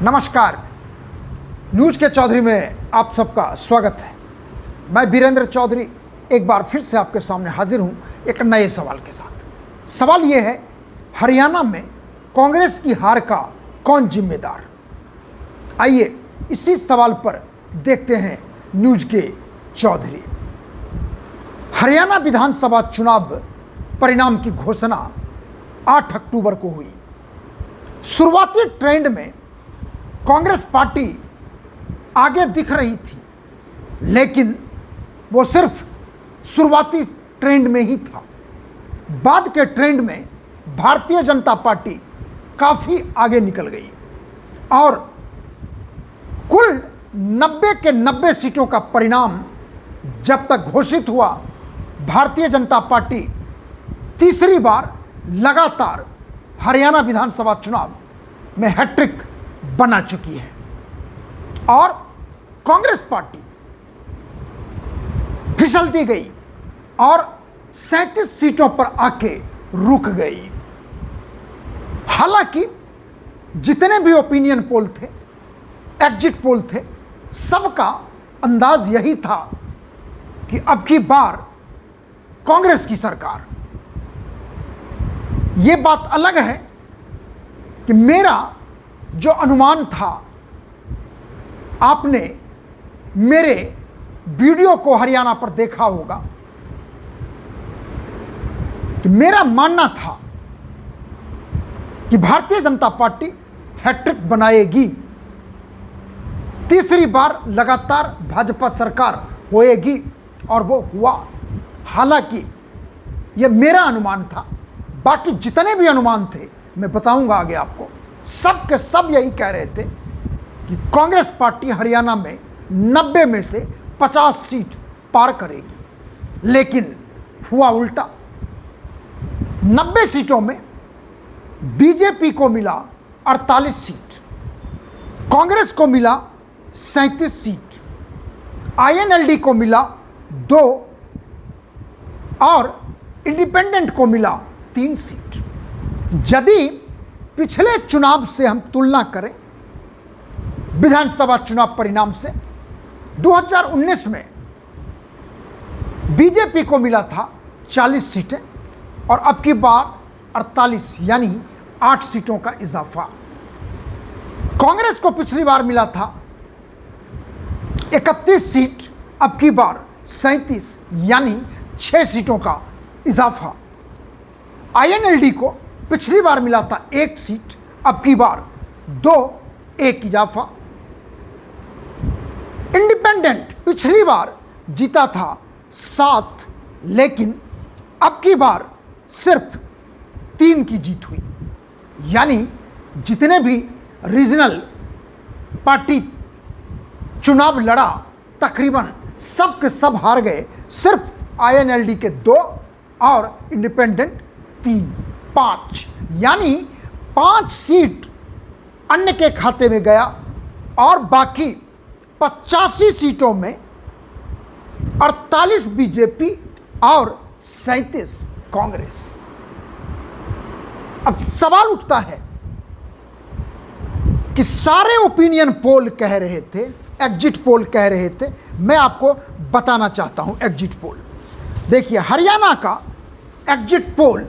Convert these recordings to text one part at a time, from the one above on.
नमस्कार, न्यूज के चौधरी में आप सबका स्वागत है। मैं वीरेंद्र चौधरी एक बार फिर से आपके सामने हाजिर हूं एक नए सवाल के साथ। सवाल यह है, हरियाणा में कांग्रेस की हार का कौन जिम्मेदार? आइए इसी सवाल पर देखते हैं न्यूज के चौधरी। हरियाणा विधानसभा चुनाव परिणाम की घोषणा 8 अक्टूबर को हुई। शुरुआती ट्रेंड में कांग्रेस पार्टी आगे दिख रही थी, लेकिन वो सिर्फ शुरुआती ट्रेंड में ही था। बाद के ट्रेंड में भारतीय जनता पार्टी काफ़ी आगे निकल गई और कुल 90 के 90 सीटों का परिणाम जब तक घोषित हुआ, भारतीय जनता पार्टी तीसरी बार लगातार हरियाणा विधानसभा चुनाव में हैट्रिक बना चुकी है और कांग्रेस पार्टी फिसलती गई और 37 सीटों पर आके रुक गई। हालांकि जितने भी ओपिनियन पोल थे, एग्जिट पोल थे, सबका अंदाज यही था कि अब की बार कांग्रेस की सरकार। ये बात अलग है कि मेरा जो अनुमान था, आपने मेरे वीडियो को हरियाणा पर देखा होगा कि मेरा मानना था कि भारतीय जनता पार्टी हैट्रिक बनाएगी, तीसरी बार लगातार भाजपा सरकार होएगी और वो हुआ। हालांकि यह मेरा अनुमान था, बाकी जितने भी अनुमान थे मैं बताऊंगा आगे आपको, सब के सब यही कह रहे थे कि कांग्रेस पार्टी हरियाणा में 90 में से 50 सीट पार करेगी, लेकिन हुआ उल्टा। 90 सीटों में बीजेपी को मिला 48 सीट, कांग्रेस को मिला 37 सीट, आईएनएलडी को मिला 2 और इंडिपेंडेंट को मिला 3 सीट। यदि पिछले चुनाव से हम तुलना करें, विधानसभा चुनाव परिणाम से, 2019 में बीजेपी को मिला था 40 सीटें और अब की बार 48 यानी 8 सीटों का इजाफा। कांग्रेस को पिछली बार मिला था 31 सीट, अब की बार 37 यानी 6 सीटों का इजाफा। आईएनएलडी को पिछली बार मिला था 1 सीट, अब की बार 2, 1 इजाफा। इंडिपेंडेंट पिछली बार जीता था 7, लेकिन अब की बार सिर्फ 3 की जीत हुई। यानी जितने भी रीजनल पार्टी चुनाव लड़ा, तकरीबन सब के सब हार गए। सिर्फ आईएनएलडी के 2 और इंडिपेंडेंट 3, 5 यानी 5 सीट अन्य के खाते में गया और बाकी 85 सीटों में 48 बीजेपी और 37 कांग्रेस। अब सवाल उठता है कि सारे ओपिनियन पोल कह रहे थे, एग्जिट पोल कह रहे थे, मैं आपको बताना चाहता हूं एग्जिट पोल। देखिए, हरियाणा का एग्जिट पोल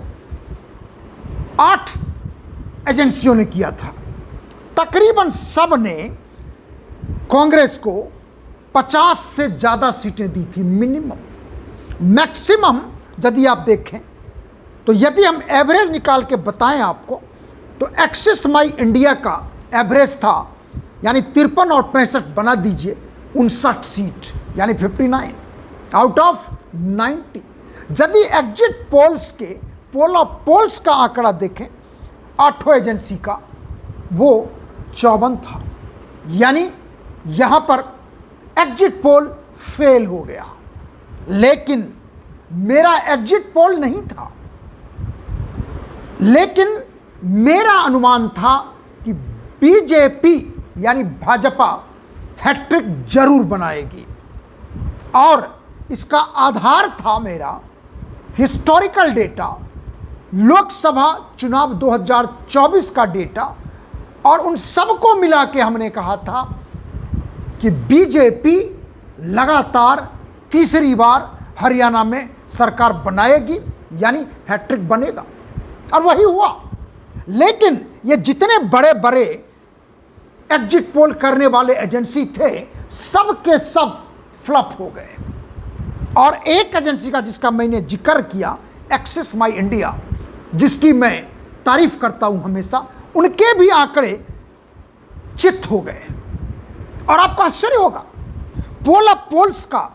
8 एजेंसियों ने किया था। तकरीबन सब ने कांग्रेस को 50 से ज़्यादा सीटें दी थी मिनिमम। मैक्सिमम यदि आप देखें तो यदि हम एवरेज निकाल के बताएं आपको, तो एक्सिस माई इंडिया का एवरेज था, यानी 53 और 65 बना दीजिए, 59 सीट यानी 59 आउट ऑफ 90। यदि एग्जिट पोल्स के पोल ऑफ पोल्स का आंकड़ा देखें 8 एजेंसी का, वो 54 था। यानी यहां पर एग्जिट पोल फेल हो गया। लेकिन मेरा एग्जिट पोल नहीं था, लेकिन मेरा अनुमान था कि बीजेपी यानी भाजपा हैट्रिक जरूर बनाएगी और इसका आधार था मेरा हिस्टोरिकल डेटा, लोकसभा चुनाव 2024 का डेटा और उन सबको मिला के हमने कहा था कि बीजेपी लगातार तीसरी बार हरियाणा में सरकार बनाएगी, यानी हैट्रिक बनेगा, और वही हुआ। लेकिन ये जितने बड़े बड़े एग्जिट पोल करने वाले एजेंसी थे, सब के सब फ्लॉप हो गए। और एक एजेंसी का जिसका मैंने जिक्र किया, एक्सिस माई इंडिया, जिसकी मैं तारीफ करता हूं हमेशा, उनके भी आंकड़े चित हो गए। और आपको आश्चर्य होगा, पोल ऑफ पोल्स का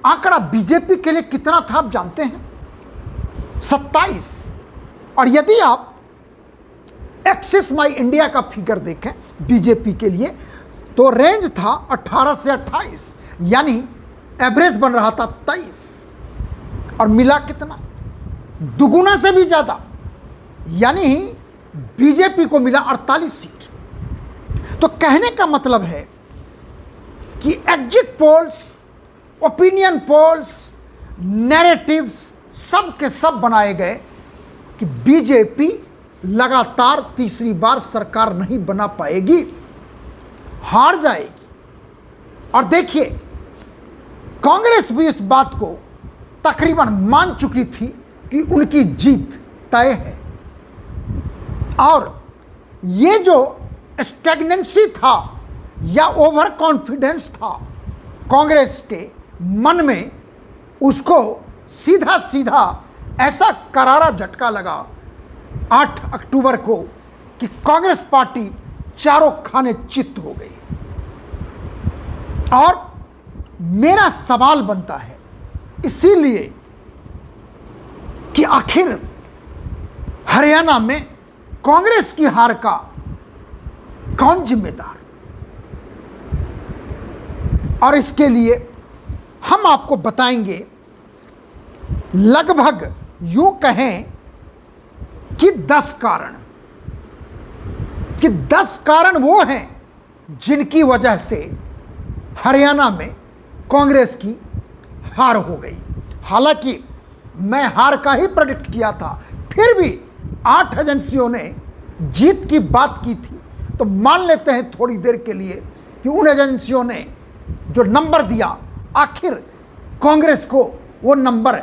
आंकड़ा बीजेपी के लिए कितना था आप जानते हैं? 27। और यदि आप एक्सिस माई इंडिया का फिगर देखें बीजेपी के लिए, तो रेंज था 18 से 28, यानी एवरेज बन रहा था 23, और मिला कितना? दुगुना से भी ज्यादा, यानी बीजेपी को मिला 48 सीट। तो कहने का मतलब है कि exit polls, opinion polls, narratives सब के सब बनाए गए कि बीजेपी लगातार तीसरी बार सरकार नहीं बना पाएगी, हार जाएगी। और देखिए, कांग्रेस भी इस बात को तकरीबन मान चुकी थी कि उनकी जीत तय है। और ये जो स्टैग्नेंसी था या ओवर कॉन्फिडेंस था कांग्रेस के मन में, उसको सीधा सीधा ऐसा करारा झटका लगा 8 अक्टूबर को कि कांग्रेस पार्टी चारों खाने चित्त हो गई। और मेरा सवाल बनता है इसीलिए कि आखिर हरियाणा में कांग्रेस की हार का कौन जिम्मेदार? और इसके लिए हम आपको बताएंगे, लगभग यूं कहें कि 10 कारण, कि 10 कारण वो हैं जिनकी वजह से हरियाणा में कांग्रेस की हार हो गई। हालांकि मैं हार का ही प्रेडिक्ट किया था, फिर भी 8 एजेंसियों ने जीत की बात की थी, तो मान लेते हैं थोड़ी देर के लिए कि उन एजेंसियों ने जो नंबर दिया, आखिर कांग्रेस को वो नंबर,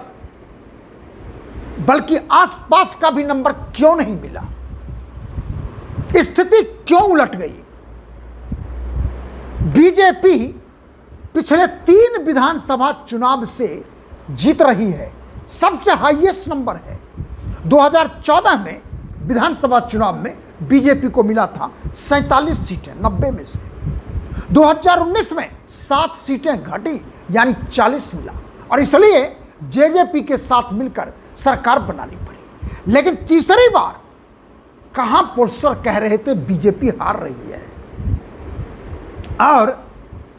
बल्कि आसपास का भी नंबर क्यों नहीं मिला? स्थिति क्यों उलट गई? बीजेपी पिछले 3 विधानसभा चुनाव से जीत रही है, सबसे हाईएस्ट नंबर है। 2014 में विधानसभा चुनाव में बीजेपी को मिला था 47 सीटें 90 में से। 2019 में 7 सीटें घटी, यानी 40 मिला, और इसलिए जेजेपी के साथ मिलकर सरकार बनानी पड़ी। लेकिन तीसरी बार कहां पोस्टर कह रहे थे बीजेपी हार रही है, और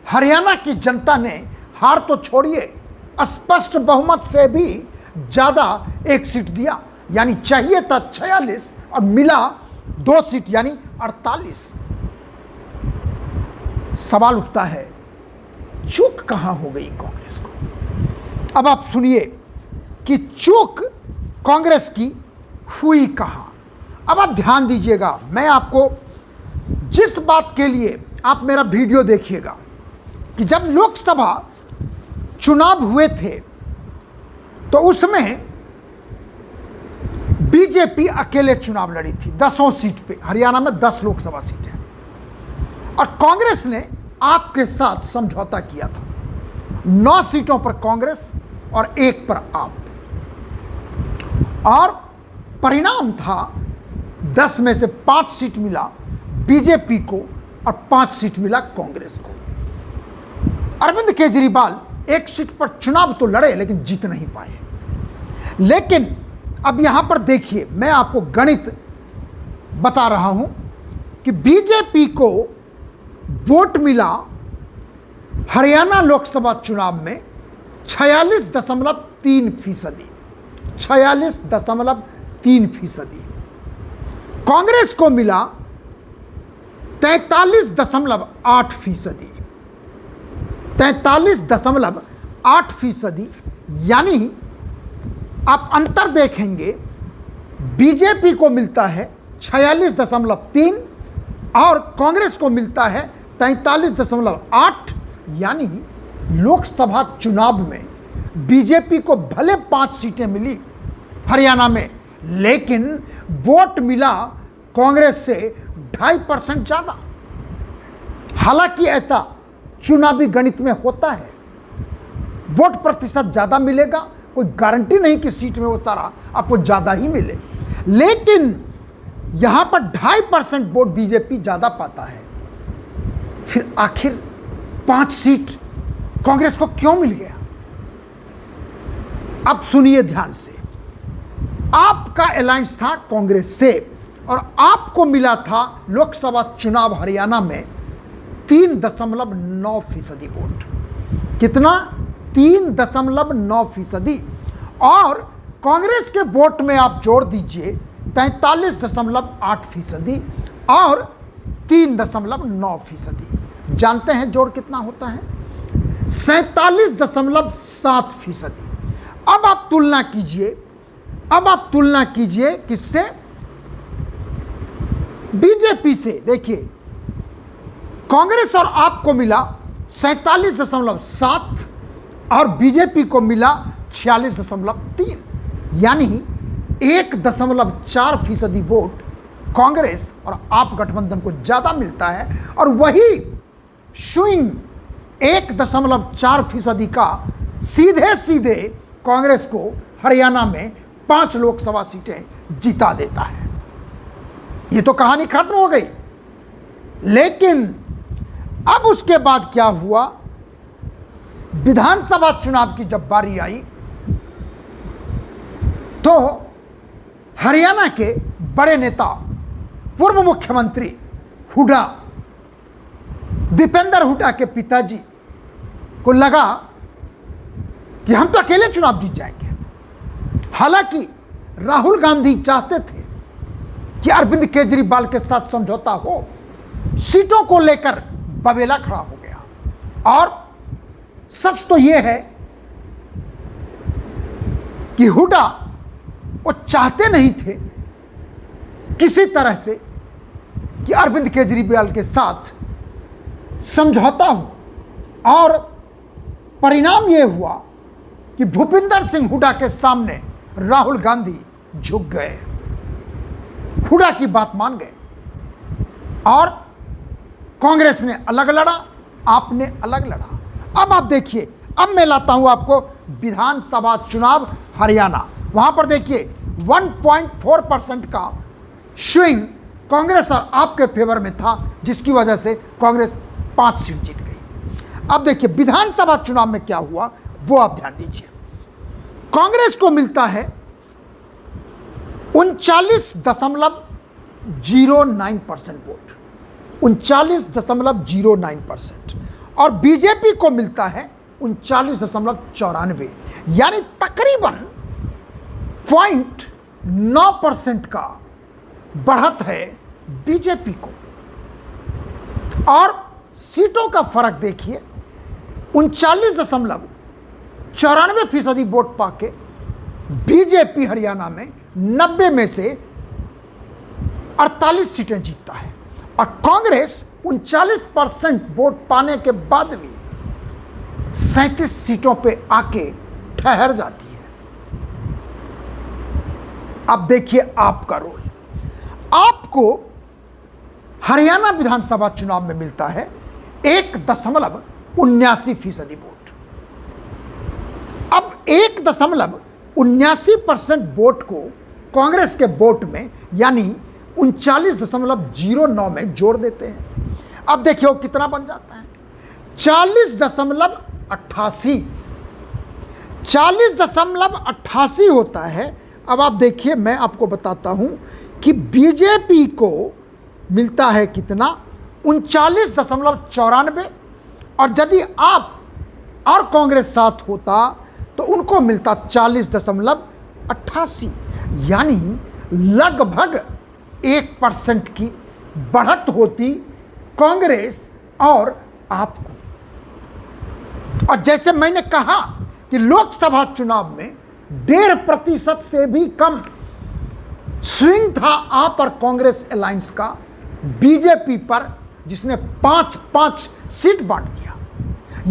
हरियाणा की जनता ने हार तो छोड़िए, स्पष्ट बहुमत से भी ज्यादा 1 सीट दिया, यानी चाहिए था 46 और मिला 2 सीट, यानी 48। सवाल उठता है, चूक कहां हो गई कांग्रेस को? अब आप सुनिए कि चूक कांग्रेस की हुई कहां। अब आप ध्यान दीजिएगा, मैं आपको जिस बात के लिए आप मेरा वीडियो देखिएगा कि जब लोकसभा चुनाव हुए थे तो उसमें बीजेपी अकेले चुनाव लड़ी थी 10 सीट पे। हरियाणा में 10 लोकसभा सीटें, और कांग्रेस ने आपके साथ समझौता किया था। 9 सीटों पर कांग्रेस और 1 पर आप, और परिणाम था 10 में से 5 सीट मिला बीजेपी को और 5 सीट मिला कांग्रेस को। अरविंद केजरीवाल 1 सीट पर चुनाव तो लड़े लेकिन जीत नहीं पाए। लेकिन अब यहां पर देखिए, मैं आपको गणित बता रहा हूं कि बीजेपी को वोट मिला हरियाणा लोकसभा चुनाव में 46.3%, 46.3%। कांग्रेस को मिला 43.8%, 43.8%। यानी आप अंतर देखेंगे, बीजेपी को मिलता है 46.3, और कांग्रेस को मिलता है 43.8। यानी लोकसभा चुनाव में बीजेपी को भले 5 सीटें मिली हरियाणा में, लेकिन वोट मिला कांग्रेस से 2.5% ज़्यादा। हालांकि ऐसा चुनावी गणित में होता है, वोट प्रतिशत ज़्यादा मिलेगा, कोई गारंटी नहीं कि सीट में वो सारा आपको ज़्यादा ही मिले, लेकिन यहाँ पर 2.5% वोट बीजेपी ज़्यादा पाता है। फिर आखिर 5 सीट कांग्रेस को क्यों मिल गया? अब सुनिए ध्यान से। आपका अलायंस था कांग्रेस से और आपको मिला था लोकसभा चुनाव हरियाणा में 3.9% वोट। कितना? 3.9%। और कांग्रेस के वोट में आप जोड़ दीजिए 43.8% और 3.9%। जानते हैं जोड़ कितना होता है? 47.7%। अब आप तुलना कीजिए किससे? बीजेपी से। देखिए, कांग्रेस और आपको मिला 47.7 और बीजेपी को मिला 46.3। यानी 1.4% वोट कांग्रेस और आप गठबंधन को ज़्यादा मिलता है, और वही स्विंग 1.4% का सीधे कांग्रेस को हरियाणा में 5 लोकसभा सीटें जिता देता है। ये तो कहानी खत्म हो गई। लेकिन अब उसके बाद क्या हुआ? विधानसभा चुनाव की जब बारी आई तो हरियाणा के बड़े नेता पूर्व मुख्यमंत्री हुड्डा, दीपेंद्र हुड्डा के पिताजी को लगा कि हम तो अकेले चुनाव जीत जाएंगे। हालांकि राहुल गांधी चाहते थे कि अरविंद केजरीवाल के साथ समझौता हो, सीटों को लेकर बवेला खड़ा हो गया। और सच तो यह है कि हुड्डा वो चाहते नहीं थे किसी तरह से कि अरविंद केजरीवाल के साथ समझौता हो, और परिणाम यह हुआ कि भूपिंदर सिंह हुड्डा के सामने राहुल गांधी झुक गए, हुड्डा की बात मान गए, और कांग्रेस ने अलग लड़ा, आपने अलग लड़ा। अब आप देखिए, अब मैं लाता हूं आपको विधानसभा चुनाव हरियाणा। वहां पर देखिए 1.4% का स्विंग कांग्रेस और आपके फेवर में था, जिसकी वजह से कांग्रेस 5 सीट जीत गई। अब देखिए विधानसभा चुनाव में क्या हुआ वो आप ध्यान दीजिए। कांग्रेस को मिलता है 39.09% वोट, 39.09%, और बीजेपी को मिलता है 39.94। यानी तकरीबन 0.9% का बढ़त है बीजेपी को। और सीटों का फर्क देखिए, 39.94% वोट पाके बीजेपी हरियाणा में 90 में से 48 सीटें जीतता है, और कांग्रेस 39% वोट पाने के बाद भी 37 सीटों पे आके ठहर जाती है। अब देखिए आपका रोल। आपको हरियाणा विधानसभा चुनाव में मिलता है 1.79% वोट। अब 1.79% वोट को कांग्रेस के वोट में यानी 39.09 में जोड़ देते हैं। अब देखिए वो कितना बन जाता है? 40.88। 40.88 होता है। अब आप देखिए, मैं आपको बताता हूं कि बीजेपी को मिलता है कितना? 39.94, और यदि आप और कांग्रेस साथ होता तो उनको मिलता 40.88। यानी लगभग 1% की बढ़त होती कांग्रेस और आपको। और जैसे मैंने कहा कि लोकसभा चुनाव में 1.5% से भी कम स्विंग था आप और कांग्रेस अलायंस का, बीजेपी पर, जिसने 5-5 सीट बांट दिया।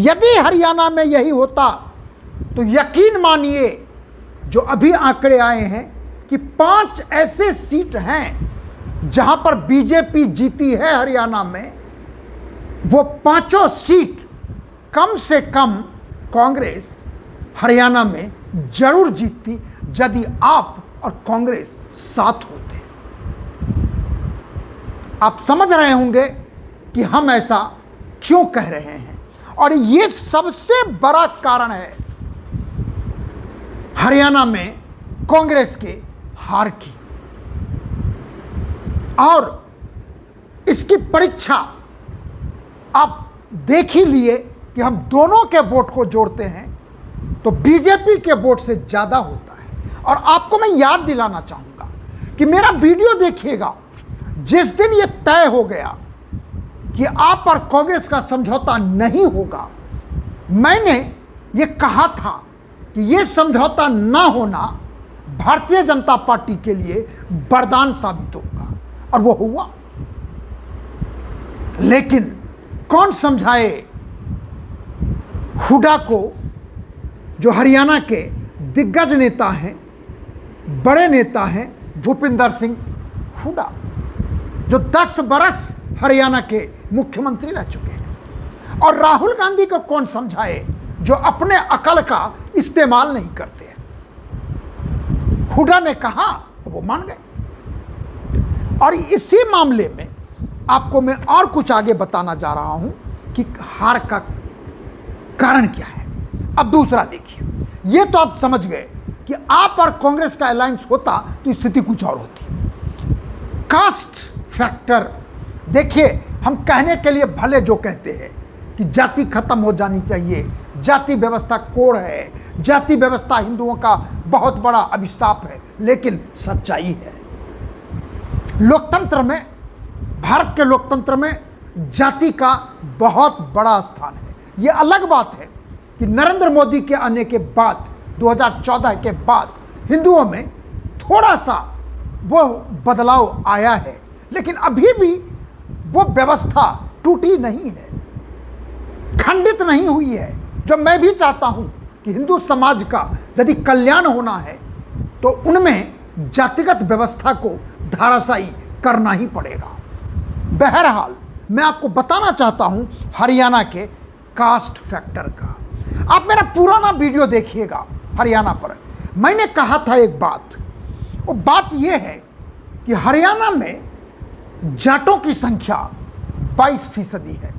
यदि हरियाणा में यही होता तो यकीन मानिए जो अभी आंकड़े आए हैं कि 5 ऐसे सीट हैं जहां पर बीजेपी जीती है हरियाणा में, वो 5 सीट कम से कम कांग्रेस हरियाणा में जरूर जीतती यदि आप और कांग्रेस साथ होते। आप समझ रहे होंगे कि हम ऐसा क्यों कह रहे हैं, और ये सबसे बड़ा कारण है हरियाणा में कांग्रेस के हार की। और इसकी परीक्षा आप देख ही लिए कि हम दोनों के वोट को जोड़ते हैं तो बीजेपी के वोट से ज्यादा होता है। और आपको मैं याद दिलाना चाहूंगा कि मेरा वीडियो देखिएगा, जिस दिन यह तय हो गया कि आप और कांग्रेस का समझौता नहीं होगा, मैंने ये कहा था कि यह समझौता ना होना भारतीय जनता पार्टी के लिए वरदान साबित होगा, और वो हुआ। लेकिन कौन समझाए हुड्डा को, जो हरियाणा के दिग्गज नेता हैं, बड़े नेता हैं, भूपिंदर सिंह हुड्डा, जो 10 बरस हरियाणा के मुख्यमंत्री रह चुके हैं। और राहुल गांधी को कौन समझाए, जो अपने अकल का इस्तेमाल नहीं करते हैं। हुड्डा ने कहा, वो मान गए। और इसी मामले में आपको मैं और कुछ आगे बताना जा रहा हूं कि हार का कारण क्या है। अब दूसरा देखिए, ये तो आप समझ गए कि आप और कांग्रेस का अलायंस होता तो स्थिति कुछ और होती। कास्ट फैक्टर देखिए, हम कहने के लिए भले जो कहते हैं कि जाति खत्म हो जानी चाहिए, जाति व्यवस्था कोड़ है, जाति व्यवस्था हिंदुओं का बहुत बड़ा अभिशाप है, लेकिन सच्चाई है। लोकतंत्र में, भारत के लोकतंत्र में जाति का बहुत बड़ा स्थान है। यह अलग बात है कि नरेंद्र मोदी के आने के बाद, 2014 के बाद हिंदुओं में थोड़ा सा वो बदलाव आया है, लेकिन अभी भी वो व्यवस्था टूटी नहीं है, खंडित नहीं हुई है। जो मैं भी चाहता हूं कि हिंदू समाज का यदि कल्याण होना है तो उनमें जातिगत व्यवस्था को धराशायी करना ही पड़ेगा। बहरहाल मैं आपको बताना चाहता हूं हरियाणा के कास्ट फैक्टर का। आप मेरा पुराना वीडियो देखिएगा हरियाणा पर। मैंने कहा था एक बात, वो बात यह है कि हरियाणा में जाटों की संख्या 22% है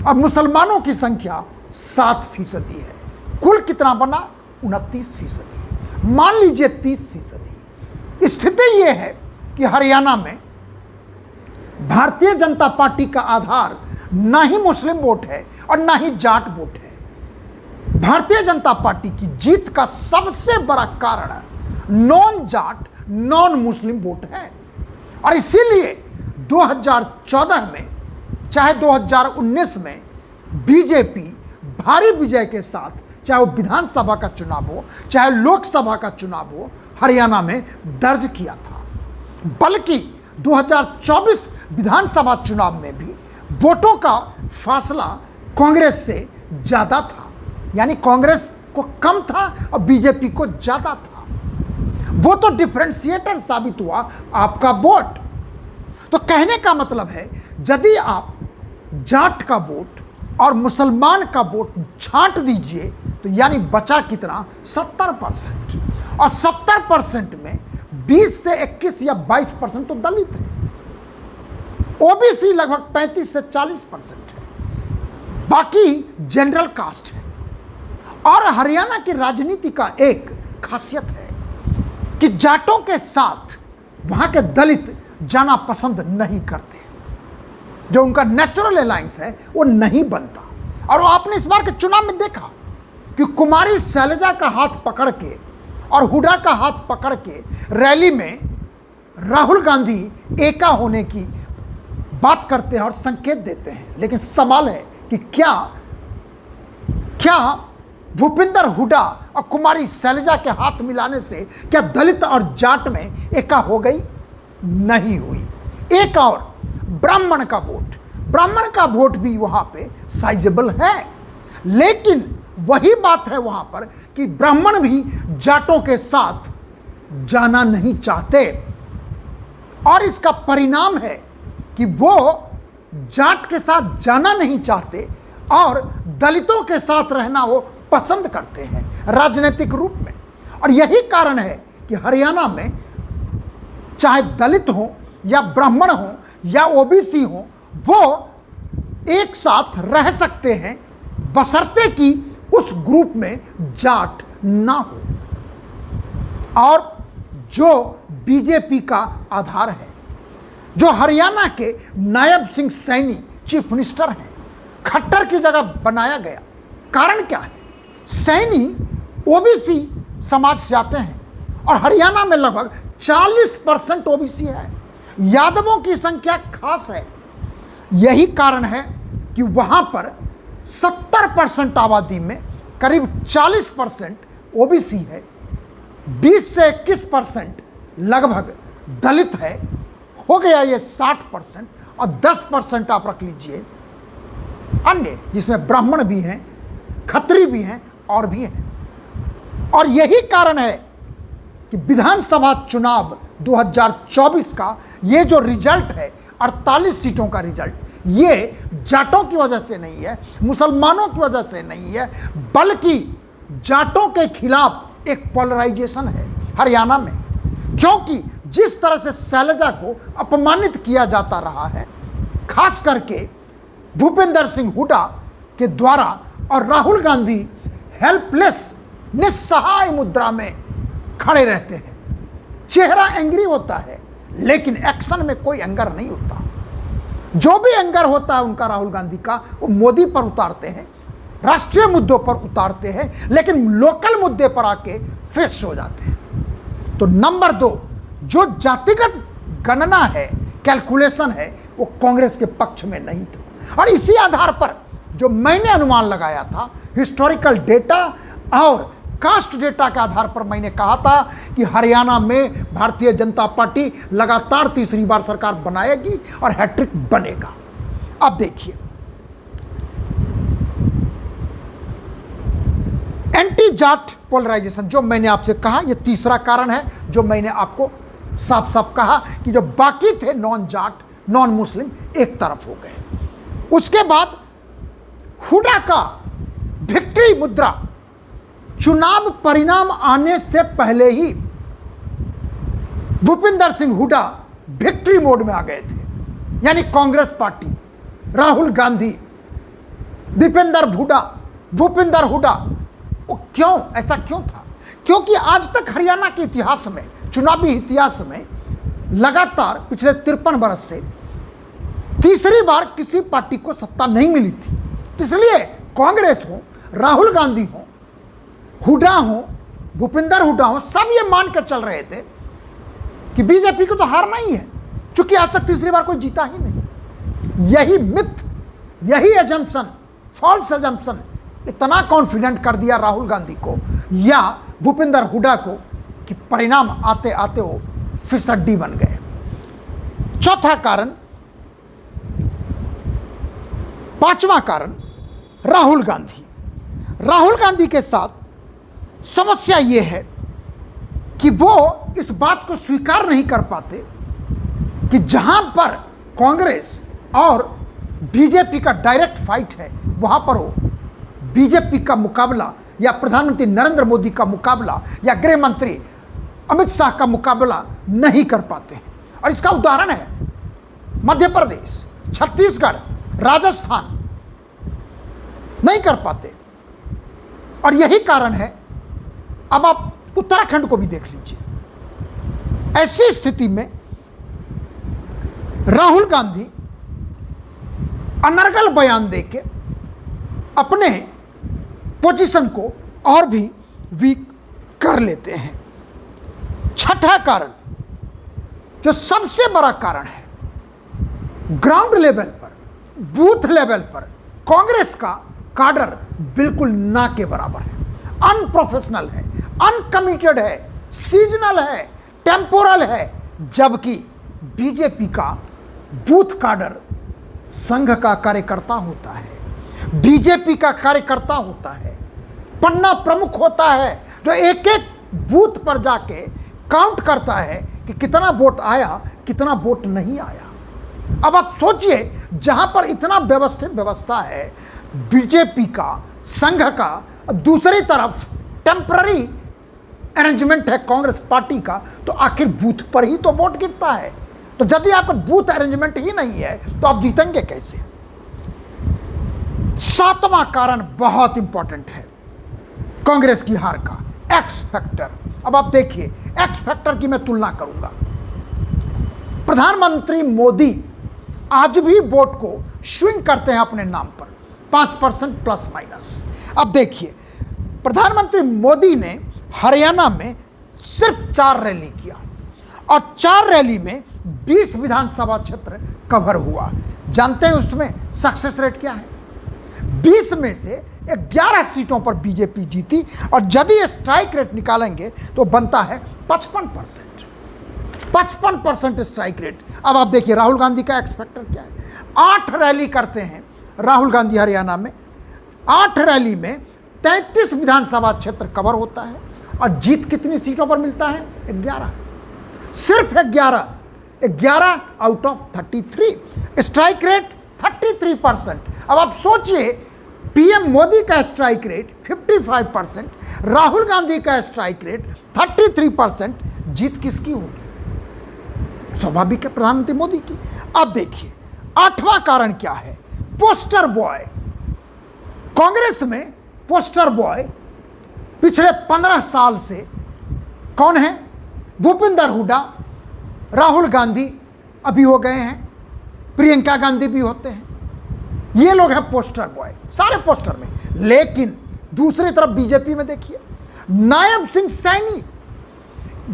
और मुसलमानों की संख्या 7% है। कुल कितना बना? 29%। मान लीजिए 30%। स्थिति यह है कि हरियाणा में भारतीय जनता पार्टी का आधार ना ही मुस्लिम वोट है और ना ही जाट वोट है। भारतीय जनता पार्टी की जीत का सबसे बड़ा कारण non Jat, non Muslim vote है। और इसीलिए 2014 में चाहे 2019 में बीजेपी भारी विजय के साथ, चाहे वो विधानसभा का चुनाव हो चाहे लोकसभा का चुनाव हो, हरियाणा में दर्ज किया था। बल्कि 2024 विधानसभा चुनाव में भी वोटों का फासला कांग्रेस से ज़्यादा था, यानी कांग्रेस को कम था और बीजेपी को ज़्यादा था। वो तो डिफरेंशिएटर साबित हुआ आपका वोट। तो कहने का मतलब है, यदि आप जाट का वोट और मुसलमान का वोट छांट दीजिए तो यानी बचा कितना? 70%। और 70% में 20 से 21 या 22% तो दलित है। ओबीसी लगभग 35 से 40% है, बाकी जनरल कास्ट है। और हरियाणा की राजनीति का एक खासियत है कि जाटों के साथ वहां के दलित जाना पसंद नहीं करते। जो उनका नेचुरल अलायंस है वो नहीं बनता। और आपने इस बार के चुनाव में देखा कि कुमारी शैलजा का हाथ पकड़ के और हुड्डा का हाथ पकड़ के रैली में राहुल गांधी एका होने की बात करते हैं और संकेत देते हैं। लेकिन सवाल है कि क्या भूपिंदर हुड्डा और कुमारी शैलजा के हाथ मिलाने से क्या दलित और जाट में एका हो गई? नहीं हुई। एक और, ब्राह्मण का वोट, ब्राह्मण का वोट भी वहां पे साइजेबल है। लेकिन वही बात है वहां पर कि ब्राह्मण भी जाटों के साथ जाना नहीं चाहते, और इसका परिणाम है कि वो जाट के साथ जाना नहीं चाहते और दलितों के साथ रहना वो पसंद करते हैं राजनीतिक रूप में। और यही कारण है कि हरियाणा में चाहे दलित हो या ब्राह्मण हो या ओबीसी हो, वो एक साथ रह सकते हैं बशर्ते कि उस ग्रुप में जाट ना हो। और जो बीजेपी का आधार है, जो हरियाणा के नायब सिंह सैनी चीफ मिनिस्टर हैं, खट्टर की जगह बनाया गया। कारण क्या है? सैनी ओबीसी समाज से आते हैं और हरियाणा में लगभग 40% ओबीसी है। यादवों की संख्या खास है। यही कारण है कि वहां पर 70% आबादी में करीब 40% ओबीसी है, 20 से 21% लगभग दलित है, हो गया ये 60%, और 10% आप रख लीजिए अन्य, जिसमें ब्राह्मण भी हैं, खत्री भी हैं और भी हैं। और यही कारण है कि विधानसभा चुनाव 2024 का ये जो रिजल्ट है, 48 सीटों का रिजल्ट, ये जाटों की वजह से नहीं है, मुसलमानों की वजह से नहीं है, बल्कि जाटों के खिलाफ एक पोलराइजेशन है हरियाणा में। क्योंकि जिस तरह से शैलजा को अपमानित किया जाता रहा है, खास करके भूपेंद्र सिंह हुड्डा के द्वारा, और राहुल गांधी हेल्पलेस निस्सहाय मुद्रा में खड़े रहते हैं। चेहरा एंग्री होता है लेकिन एक्शन में कोई एंगर नहीं होता। जो भी एंगर होता है उनका राहुल गांधी का, वो मोदी पर उतारते हैं, राष्ट्रीय मुद्दों पर उतारते हैं, लेकिन लोकल मुद्दे पर आके फेस हो जाते हैं। तो नंबर 2, जो जातिगत गणना है, कैलकुलेशन है, वो कांग्रेस के पक्ष में नहीं था। और इसी आधार पर जो मैंने अनुमान लगाया था, हिस्टोरिकल डेटा और कास्ट डेटा के आधार पर, मैंने कहा था कि हरियाणा में भारतीय जनता पार्टी लगातार तीसरी बार सरकार बनाएगी और हैट्रिक बनेगा। अब देखिए, एंटी जाट पोलराइजेशन, जो मैंने आपसे कहा, यह तीसरा कारण है जो मैंने आपको साफ साफ कहा कि जो बाकी थे नॉन जाट, नॉन मुस्लिम, एक तरफ हो गए। उसके बाद हुड्डा का विक्ट्री मुद्रा, चुनाव परिणाम आने से पहले ही भूपेंद्र सिंह हुड्डा विक्ट्री मोड में आ गए थे। यानी कांग्रेस पार्टी, राहुल गांधी, भूपेंद्र हुड्डा, वो क्यों, ऐसा क्यों था? क्योंकि आज तक हरियाणा के इतिहास में, चुनावी इतिहास में, लगातार पिछले 53 वर्ष से तीसरी बार किसी पार्टी को सत्ता नहीं मिली थी। इसलिए कांग्रेस हो, राहुल गांधी हो, हुड्डा हो, भूपेंद्र हुड्डा हो, सब ये मान कर चल रहे थे कि बीजेपी को तो हारना ही है, क्योंकि आज तक तीसरी बार कोई जीता ही नहीं। यही मिथ, यही एजम्पशन, फॉल्स एजम्पशन इतना कॉन्फिडेंट कर दिया राहुल गांधी को या भूपेंद्र हुड्डा को कि परिणाम आते आते वो फिसड्डी बन गए। चौथा कारण, पांचवा कारण, राहुल गांधी के साथ समस्या ये है कि वो इस बात को स्वीकार नहीं कर पाते कि जहां पर कांग्रेस और बीजेपी का डायरेक्ट फाइट है, वहां पर वो बीजेपी का मुकाबला या प्रधानमंत्री नरेंद्र मोदी का मुकाबला या गृह मंत्री अमित शाह का मुकाबला नहीं कर पाते हैं। और इसका उदाहरण है मध्य प्रदेश, छत्तीसगढ़, राजस्थान, नहीं कर पाते। और यही कारण है, अब आप उत्तराखंड को भी देख लीजिए। ऐसी स्थिति में राहुल गांधी अनर्गल बयान देके अपने पोजीशन को और भी वीक कर लेते हैं। छठा कारण, जो सबसे बड़ा कारण है, ग्राउंड लेवल पर, बूथ लेवल पर कांग्रेस का काडर बिल्कुल ना के बराबर है, अनप्रोफेशनल है, अनकमिटेड है, सीजनल है, टेम्पोरल है। जबकि बीजेपी का बूथ काडर संघ का कार्यकर्ता होता है, बीजेपी का कार्यकर्ता होता है, पन्ना प्रमुख होता है, जो एक एक बूथ पर जाके काउंट करता है कि कितना वोट आया, कितना वोट नहीं आया। अब आप सोचिए, जहां पर इतना व्यवस्थित व्यवस्था है बीजेपी का, संघ का, दूसरी तरफ टेम्पररी अरेंजमेंट है कांग्रेस पार्टी का, तो आखिर बूथ पर ही तो वोट गिरता है। तो यदि आपका बूथ अरेंजमेंट ही नहीं है तो आप जीतेंगे कैसे? सातवां कारण बहुत इंपॉर्टेंट है कांग्रेस की हार का, एक्स फैक्टर। अब आप देखिए, एक्स फैक्टर की मैं तुलना करूंगा। प्रधानमंत्री मोदी आज भी वोट को स्विंग करते हैं अपने नाम पर 5% प्लस माइनस। अब देखिए, प्रधानमंत्री मोदी ने हरियाणा में सिर्फ 4 रैली किया और 4 रैली में 20 विधानसभा क्षेत्र कवर हुआ। जानते हैं उसमें सक्सेस रेट क्या है? 20 में से 11 सीटों पर बीजेपी जीती और यदि स्ट्राइक रेट निकालेंगे तो बनता है 55%। 55% स्ट्राइक रेट। अब आप देखिए राहुल गांधी का एक्स फैक्टर क्या है। 8 रैली करते हैं राहुल गांधी हरियाणा में, 8 रैली में 33 विधानसभा क्षेत्र कवर होता है और जीत कितनी सीटों पर मिलता है? 11, सिर्फ 11 आउट ऑफ 33। Strike rate 33%। अब आप सोचिए, पीएम मोदी का स्ट्राइक रेट 55%, राहुल गांधी का स्ट्राइक रेट 33%, जीत किसकी होगी? स्वाभाविक है प्रधानमंत्री मोदी की। अब देखिए 8वां कारण क्या है? Poster boy. कांग्रेस में पोस्टर बॉय पिछले 15 साल से कौन है? भूपिंदर हुड्डा, राहुल गांधी अभी हो गए हैं, प्रियंका गांधी भी होते हैं, ये लोग हैं पोस्टर बॉय सारे पोस्टर में। लेकिन दूसरी तरफ बीजेपी में देखिए, नायब सिंह सैनी,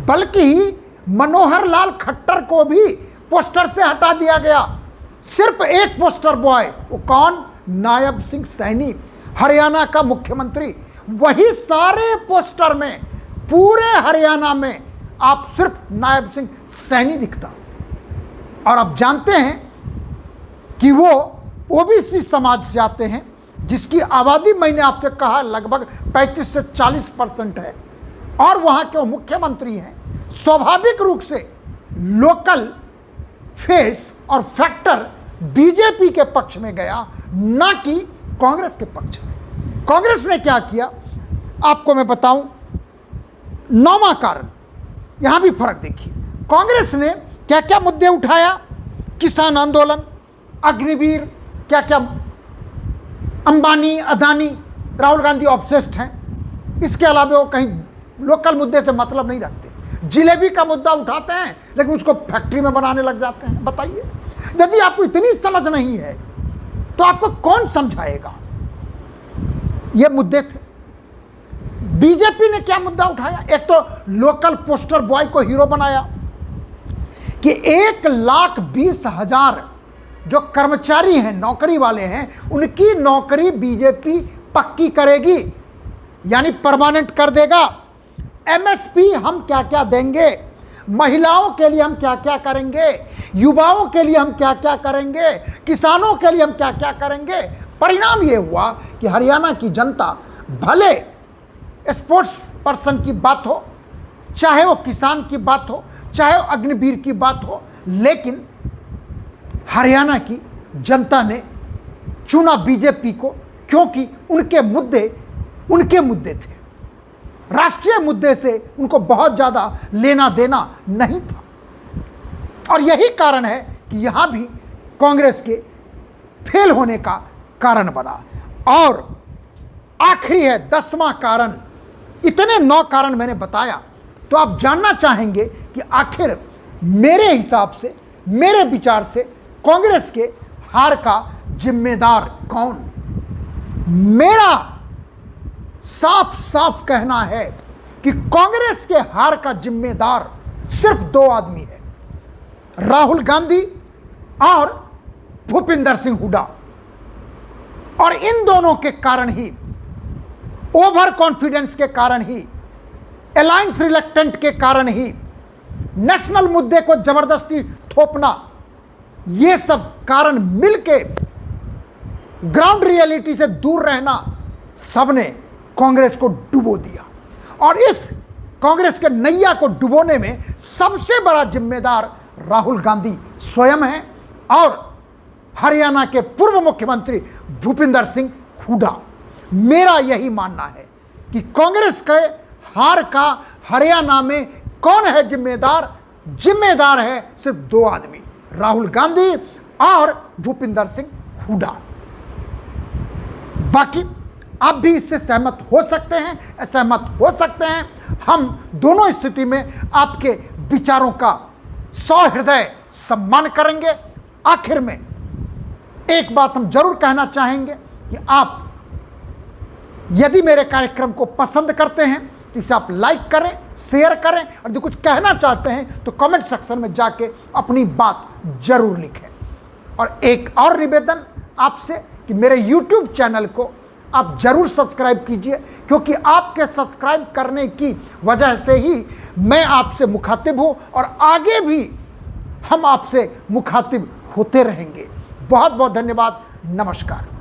बल्कि मनोहर लाल खट्टर को भी पोस्टर से हटा दिया गया। सिर्फ एक पोस्टर बॉय, वो कौन? नायब सिंह सैनी, हरियाणा का मुख्यमंत्री। वही सारे पोस्टर में पूरे हरियाणा में आप सिर्फ नायब सिंह सैनी दिखता। और आप जानते हैं कि वो ओबीसी समाज से आते हैं, जिसकी आबादी मैंने आपसे कहा लगभग 35 से 40% है, और वहाँ के वो मुख्यमंत्री हैं। स्वाभाविक रूप से लोकल फेस और फैक्टर बीजेपी के पक्ष में गया, ना कि कांग्रेस के पक्ष में। कांग्रेस ने क्या किया आपको मैं बताऊं। 9वां कारण, यहां भी फर्क देखिए। कांग्रेस ने क्या क्या मुद्दे उठाया? किसान आंदोलन, अग्निवीर, क्या क्या, अंबानी, अदानी, राहुल गांधी ऑब्सेस्ड हैं। इसके अलावा वो कहीं लोकल मुद्दे से मतलब नहीं रखते। जिलेबी का मुद्दा उठाते हैं लेकिन उसको फैक्ट्री में बनाने लग जाते हैं। बताइए, यदि आपको इतनी समझ नहीं है तो आपको कौन समझाएगा? ये मुद्दे थे। बीजेपी ने क्या मुद्दा उठाया? एक तो लोकल पोस्टर बॉय को हीरो बनाया कि 1,20,000 जो कर्मचारी हैं, नौकरी वाले हैं, उनकी नौकरी बीजेपी पक्की करेगी, यानी परमानेंट कर देगा। एमएसपी हम क्या क्या देंगे, महिलाओं के लिए हम क्या क्या करेंगे, युवाओं के लिए हम क्या क्या करेंगे, किसानों के लिए हम क्या क्या करेंगे। परिणाम ये हुआ कि हरियाणा की जनता, भले स्पोर्ट्स पर्सन की बात हो, चाहे वो किसान की बात हो, चाहे वो अग्निवीर की बात हो, लेकिन हरियाणा की जनता ने चुना बीजेपी को, क्योंकि उनके मुद्दे थे। राष्ट्रीय मुद्दे से उनको बहुत ज़्यादा लेना देना नहीं था। और यही कारण है कि यहाँ भी कांग्रेस के फेल होने का कारण बना। और आखिरी है 10वां कारण। इतने 9 कारण मैंने बताया, तो आप जानना चाहेंगे कि आखिर मेरे हिसाब से, मेरे विचार से कांग्रेस के हार का जिम्मेदार कौन? मेरा साफ साफ कहना है कि कांग्रेस के हार का जिम्मेदार सिर्फ 2 आदमी है, राहुल गांधी और भूपिंदर सिंह हुड्डा। और इन दोनों के कारण ही, ओवर कॉन्फिडेंस के कारण ही, अलायंस रिलेक्टेंट के कारण ही, नेशनल मुद्दे को जबरदस्ती थोपना, ये सब कारण मिलके ग्राउंड रियलिटी से दूर रहना सबने कांग्रेस को डुबो दिया। और इस कांग्रेस के नैया को डुबोने में सबसे बड़ा जिम्मेदार राहुल गांधी स्वयं है और हरियाणा के पूर्व मुख्यमंत्री भूपिंदर सिंह हुड्डा। मेरा यही मानना है कि कांग्रेस के हार का हरियाणा में कौन है जिम्मेदार? जिम्मेदार है सिर्फ दो आदमी, राहुल गांधी और भूपिंदर सिंह हुड्डा। बाकी आप भी इससे सहमत हो सकते हैं, असहमत हो सकते हैं। हम दोनों स्थिति में आपके विचारों का सहृदय सम्मान करेंगे। आखिर में एक बात हम जरूर कहना चाहेंगे कि आप यदि मेरे कार्यक्रम को पसंद करते हैं तो इसे आप लाइक करें, शेयर करें और यदि कुछ कहना चाहते हैं तो कमेंट सेक्शन में जाके अपनी बात जरूर लिखें। और एक और निवेदन आपसे कि मेरे YouTube चैनल को आप जरूर सब्सक्राइब कीजिए, क्योंकि आपके सब्सक्राइब करने की वजह से ही मैं आपसे मुखातिब हूँ और आगे भी हम आपसे मुखातिब होते रहेंगे। बहुत बहुत धन्यवाद। नमस्कार।